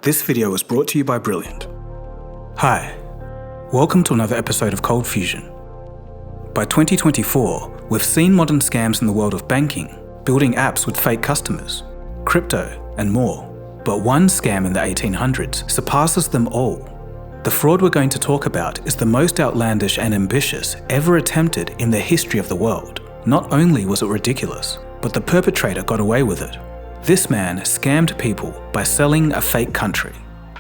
This video was brought to you by Brilliant. Hi, welcome to another episode of ColdFusion. By 2024, we've seen modern scams in the world of banking, building apps with fake customers, crypto, and more. But one scam in the 1800s surpasses them all. The fraud we're going to talk about is the most outlandish and ambitious ever attempted in the history of the world. Not only was it ridiculous, but the perpetrator got away with it. This man scammed people by selling a fake country.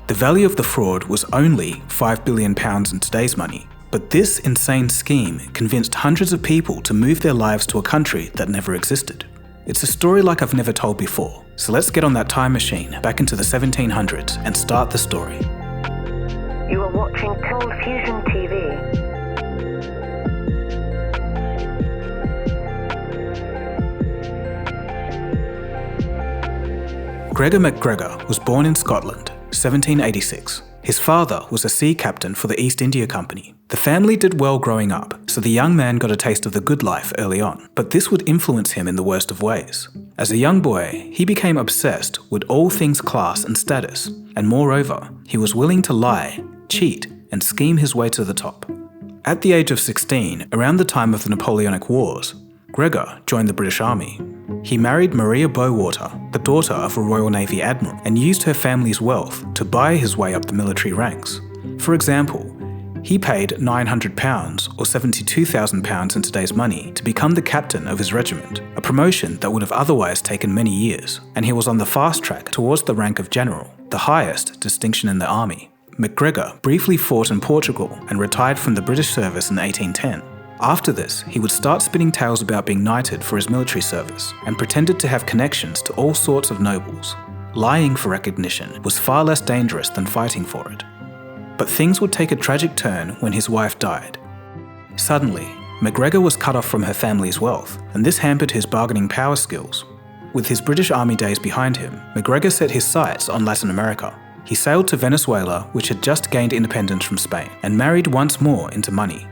The value of the fraud was only £5 billion in today's money, but this insane scheme convinced hundreds of people to move their lives to a country that never existed. It's a story like I've never told before, so let's get on that time machine back into the 1700s and start the story. You are watching ColdFusion TV. Gregor MacGregor was born in Scotland, 1786. His father was a sea captain for the East India Company. The family did well growing up, so the young man got a taste of the good life early on, but this would influence him in the worst of ways. As a young boy, he became obsessed with all things class and status, and moreover, he was willing to lie, cheat, and scheme his way to the top. At the age of 16, around the time of the Napoleonic Wars, Gregor joined the British Army. He married Maria Bowater, the daughter of a Royal Navy admiral, and used her family's wealth to buy his way up the military ranks. For example, he paid £900 or £72,000 in today's money to become the captain of his regiment, a promotion that would have otherwise taken many years, and he was on the fast track towards the rank of general, the highest distinction in the army. MacGregor briefly fought in Portugal and retired from the British service in 1810. After this, he would start spinning tales about being knighted for his military service and pretended to have connections to all sorts of nobles. Lying for recognition was far less dangerous than fighting for it. But things would take a tragic turn when his wife died. Suddenly, MacGregor was cut off from her family's wealth, and this hampered his bargaining power skills. With his British Army days behind him, MacGregor set his sights on Latin America. He sailed to Venezuela, which had just gained independence from Spain, and married once more into money.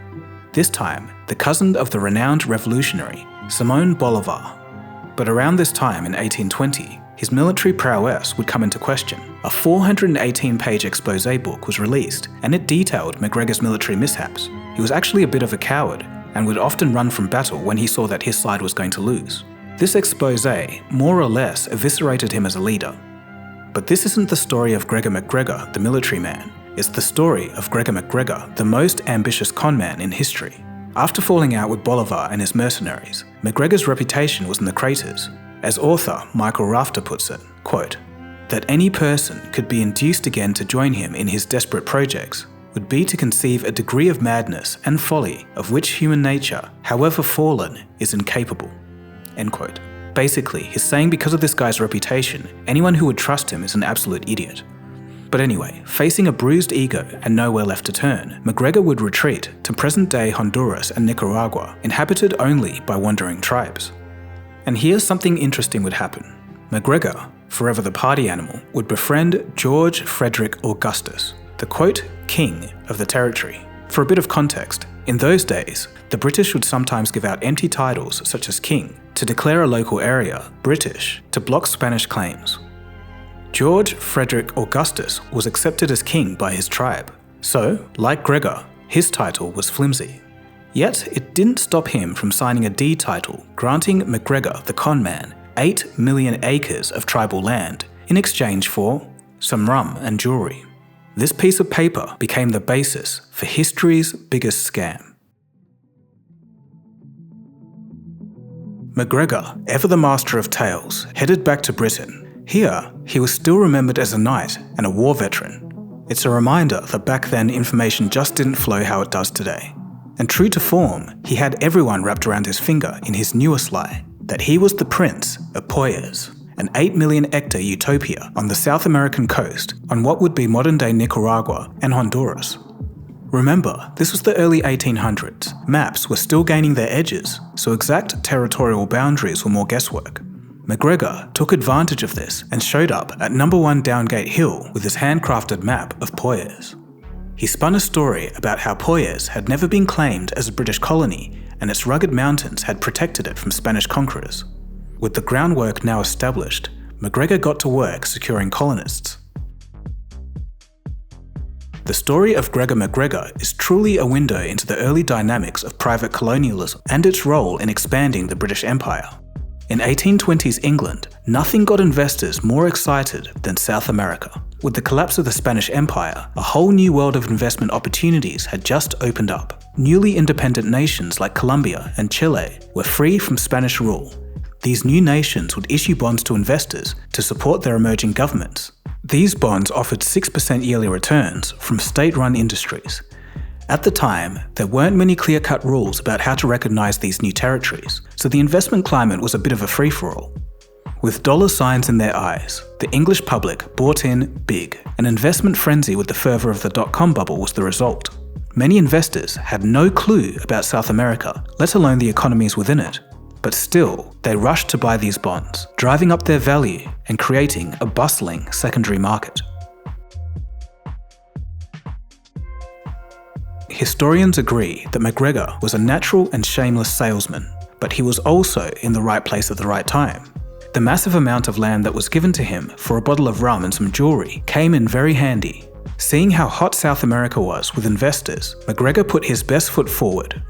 This time, the cousin of the renowned revolutionary, Simón Bolívar. But around this time in 1820, his military prowess would come into question. A 418-page exposé book was released, and it detailed MacGregor's military mishaps. He was actually a bit of a coward, and would often run from battle when he saw that his side was going to lose. This exposé more or less eviscerated him as a leader. But this isn't the story of Gregor MacGregor, the military man. It's the story of Gregor MacGregor, the most ambitious conman in history. After falling out with Bolivar and his mercenaries, MacGregor's reputation was in the craters. As author Michael Rafter puts it, quote, that any person could be induced again to join him in his desperate projects would be to conceive a degree of madness and folly of which human nature, however fallen, is incapable. End quote. Basically, he's saying because of this guy's reputation, anyone who would trust him is an absolute idiot. But anyway, facing a bruised ego and nowhere left to turn, MacGregor would retreat to present-day Honduras and Nicaragua, inhabited only by wandering tribes. And here's something interesting would happen. MacGregor, forever the party animal, would befriend George Frederick Augustus, the quote, king of the territory. For a bit of context, in those days, the British would sometimes give out empty titles such as king to declare a local area British to block Spanish claims. George Frederick Augustus was accepted as king by his tribe. So, like Gregor, his title was flimsy. Yet, it didn't stop him from signing a deed title granting MacGregor, the conman, 8 million acres of tribal land in exchange for some rum and jewelry. This piece of paper became the basis for history's biggest scam. MacGregor, ever the master of tales, headed back to Britain. Here, he was still remembered as a knight and a war veteran. It's a reminder that back then information just didn't flow how it does today. And true to form, he had everyone wrapped around his finger in his newest lie, that he was the prince of Poers, an 8 million hectare utopia on the South American coast on what would be modern-day Nicaragua and Honduras. Remember, this was the early 1800s. Maps were still gaining their edges, so exact territorial boundaries were more guesswork. MacGregor took advantage of this and showed up at No. 1 Downgate Hill with his handcrafted map of Poers. He spun a story about how Poers had never been claimed as a British colony and its rugged mountains had protected it from Spanish conquerors. With the groundwork now established, MacGregor got to work securing colonists. The story of Gregor MacGregor is truly a window into the early dynamics of private colonialism and its role in expanding the British Empire. In 1820s England, nothing got investors more excited than South America. With the collapse of the Spanish Empire, a whole new world of investment opportunities had just opened up. Newly independent nations like Colombia and Chile were free from Spanish rule. These new nations would issue bonds to investors to support their emerging governments. These bonds offered 6% yearly returns from state-run industries. At the time, there weren't many clear-cut rules about how to recognise these new territories, so the investment climate was a bit of a free-for-all. With dollar signs in their eyes, the English public bought in big. An investment frenzy with the fervour of the dot-com bubble was the result. Many investors had no clue about South America, let alone the economies within it. But still, they rushed to buy these bonds, driving up their value and creating a bustling secondary market. Historians agree that MacGregor was a natural and shameless salesman, but he was also in the right place at the right time. The massive amount of land that was given to him for a bottle of rum and some jewellery came in very handy. Seeing how hot South America was with investors, MacGregor put his best foot forward.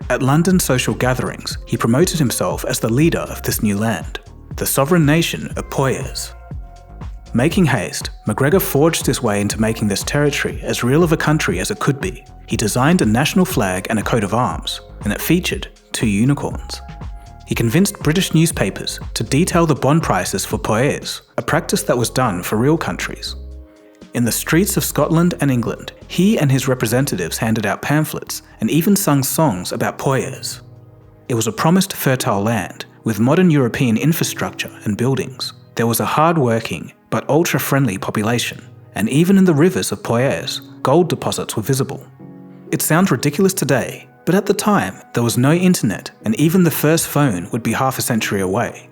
At London social gatherings, he promoted himself as the leader of this new land, the sovereign nation of Poers. Making haste, MacGregor forged his way into making this territory as real of a country as it could be. He designed a national flag and a coat of arms, and it featured 2 unicorns. He convinced British newspapers to detail the bond prices for Poers, a practice that was done for real countries. In the streets of Scotland and England, he and his representatives handed out pamphlets and even sung songs about Poers. It was a promised fertile land with modern European infrastructure and buildings. There was a hard-working but ultra-friendly population, and even in the rivers of Poers, gold deposits were visible. It sounds ridiculous today, but at the time, there was no internet, and even the first phone would be half a century away.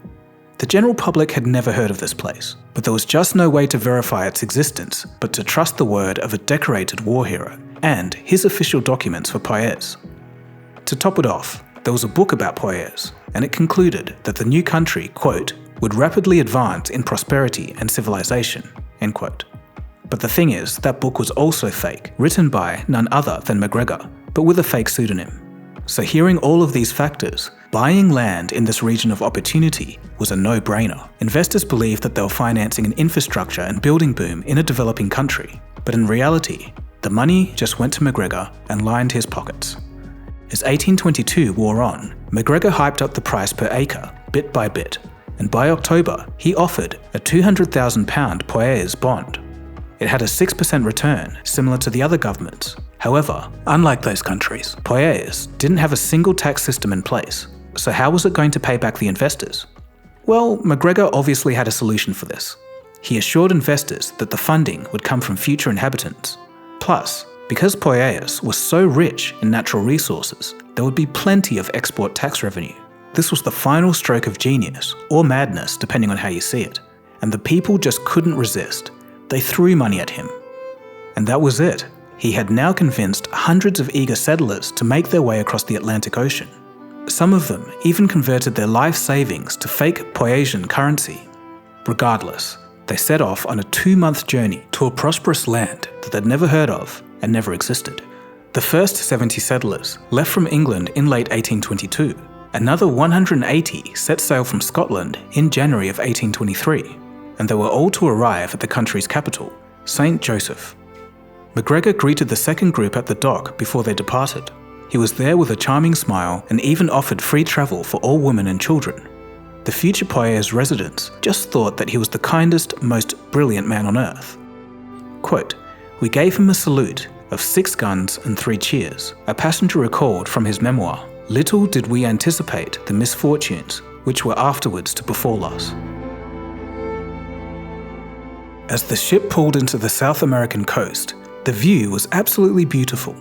The general public had never heard of this place, but there was just no way to verify its existence but to trust the word of a decorated war hero and his official documents for Poers. To top it off, there was a book about Poers, and it concluded that the new country, quote, would rapidly advance in prosperity and civilization, end quote. But the thing is, that book was also fake, written by none other than MacGregor, but with a fake pseudonym. So hearing all of these factors, buying land in this region of opportunity was a no-brainer. Investors believed that they were financing an infrastructure and building boom in a developing country, but in reality, the money just went to MacGregor and lined his pockets. As 1822 wore on, MacGregor hyped up the price per acre, bit by bit, and by October, he offered a £200,000 Poers bond. It had a 6% return, similar to the other governments. However, unlike those countries, Poers didn't have a single tax system in place, so how was it going to pay back the investors? Well, MacGregor obviously had a solution for this. He assured investors that the funding would come from future inhabitants. Plus, because Poers was so rich in natural resources, there would be plenty of export tax revenue. This was the final stroke of genius, or madness depending on how you see it, and the people just couldn't resist. They threw money at him. And that was it. He had now convinced hundreds of eager settlers to make their way across the Atlantic Ocean. Some of them even converted their life savings to fake Poesian currency. Regardless, they set off on a 2-month journey to a prosperous land that they'd never heard of and never existed. The first 70 settlers left from England in late 1822. Another 180 set sail from Scotland in January of 1823, and they were all to arrive at the country's capital, St. Joseph. MacGregor greeted the second group at the dock before they departed. He was there with a charming smile and even offered free travel for all women and children. The future Poers residents just thought that he was the kindest, most brilliant man on earth. Quote, "We gave him a salute of 6 guns and 3 cheers," a passenger recalled from his memoir. "Little did we anticipate the misfortunes which were afterwards to befall us." As the ship pulled into the South American coast, the view was absolutely beautiful.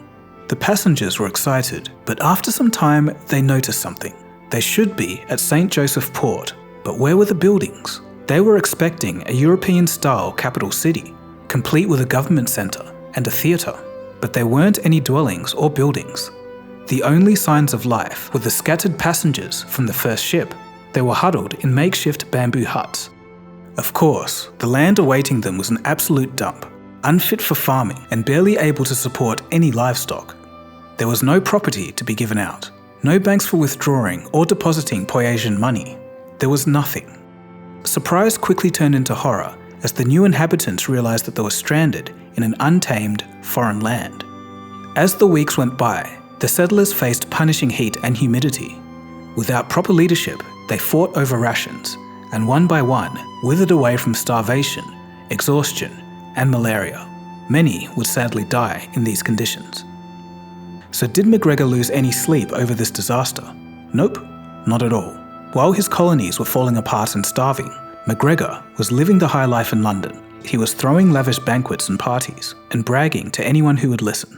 The passengers were excited, but after some time they noticed something. They should be at St. Joseph Port, but where were the buildings? They were expecting a European-style capital city, complete with a government centre and a theatre, but there weren't any dwellings or buildings. The only signs of life were the scattered passengers from the first ship. They were huddled in makeshift bamboo huts. Of course, the land awaiting them was an absolute dump. unfit for farming and barely able to support any livestock. There was no property to be given out, no banks for withdrawing or depositing Poesian money. There was nothing. Surprise quickly turned into horror as the new inhabitants realised that they were stranded in an untamed foreign land. As the weeks went by, the settlers faced punishing heat and humidity. Without proper leadership, they fought over rations and one by one withered away from starvation, exhaustion, and malaria. Many would sadly die in these conditions. So did MacGregor lose any sleep over this disaster? Nope, not at all. While his colonies were falling apart and starving, MacGregor was living the high life in London. He was throwing lavish banquets and parties and bragging to anyone who would listen.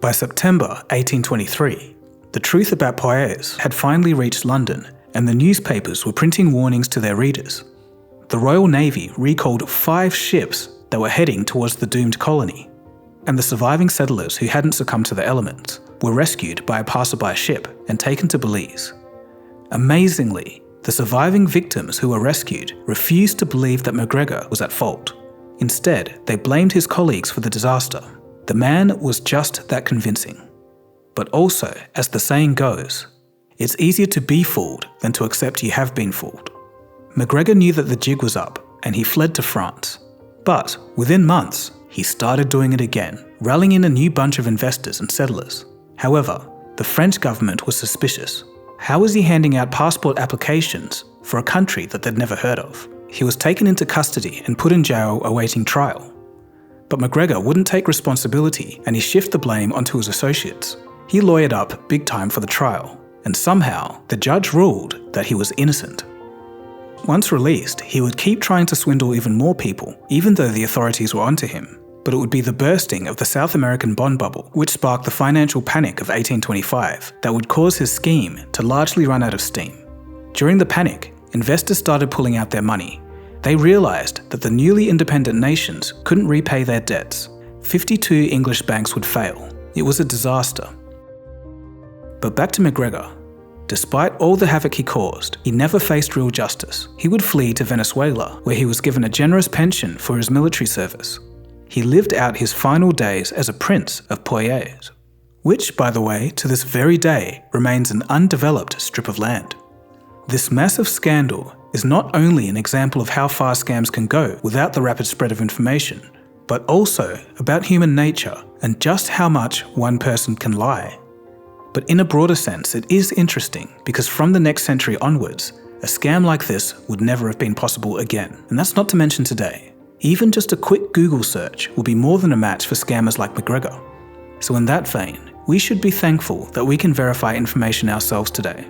By September 1823, the truth about Poers had finally reached London and the newspapers were printing warnings to their readers. The Royal Navy recalled 5 ships that were heading towards the doomed colony, and the surviving settlers who hadn't succumbed to the elements were rescued by a passerby ship and taken to Belize. Amazingly, the surviving victims who were rescued refused to believe that MacGregor was at fault. Instead, they blamed his colleagues for the disaster. The man was just that convincing. But also, as the saying goes, it's easier to be fooled than to accept you have been fooled. MacGregor knew that the jig was up and he fled to France. But within months, he started doing it again, rallying in a new bunch of investors and settlers. However, the French government was suspicious. How was he handing out passport applications for a country that they'd never heard of? He was taken into custody and put in jail awaiting trial. But MacGregor wouldn't take responsibility and he shifted the blame onto his associates. He lawyered up big time for the trial, and somehow the judge ruled that he was innocent. Once released, he would keep trying to swindle even more people, even though the authorities were onto him. But it would be the bursting of the South American bond bubble which sparked the financial panic of 1825 that would cause his scheme to largely run out of steam. During the panic, investors started pulling out their money. They realised that the newly independent nations couldn't repay their debts. 52 English banks would fail. It was a disaster. But back to MacGregor. Despite all the havoc he caused, he never faced real justice. He would flee to Venezuela, where he was given a generous pension for his military service. He lived out his final days as a prince of Poers, which, by the way, to this very day remains an undeveloped strip of land. This massive scandal is not only an example of how far scams can go without the rapid spread of information, but also about human nature and just how much one person can lie. But in a broader sense, it is interesting because from the next century onwards, a scam like this would never have been possible again. And that's not to mention today. Even just a quick Google search will be more than a match for scammers like MacGregor. So in that vein, we should be thankful that we can verify information ourselves today.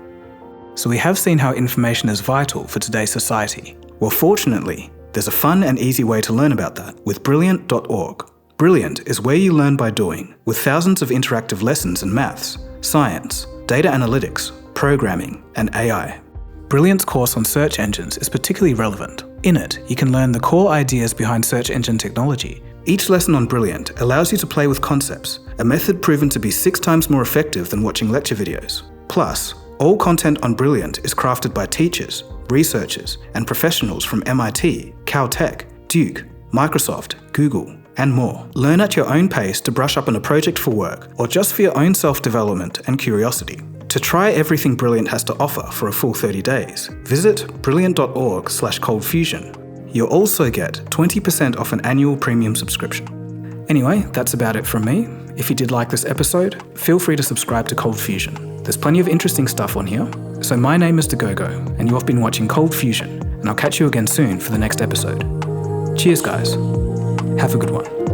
So we have seen how information is vital for today's society. Well, fortunately, there's a fun and easy way to learn about that with Brilliant.org. Brilliant is where you learn by doing, with thousands of interactive lessons in maths, science, data analytics, programming, and AI. Brilliant's course on search engines is particularly relevant. In it, you can learn the core ideas behind search engine technology. Each lesson on Brilliant allows you to play with concepts, a method proven to be 6 times more effective than watching lecture videos. Plus, all content on Brilliant is crafted by teachers, researchers, and professionals from MIT, Caltech, Duke, Microsoft, Google, and more. Learn at your own pace to brush up on a project for work or just for your own self-development and curiosity. To try everything Brilliant has to offer for a full 30 days, visit brilliant.org/ColdFusion. You'll also get 20% off an annual premium subscription. Anyway, that's about it from me. If you did like this episode, feel free to subscribe to ColdFusion. There's plenty of interesting stuff on here. So my name is Dagogo, and you have been watching ColdFusion, and I'll catch you again soon for the next episode. Cheers, guys. Have a good one.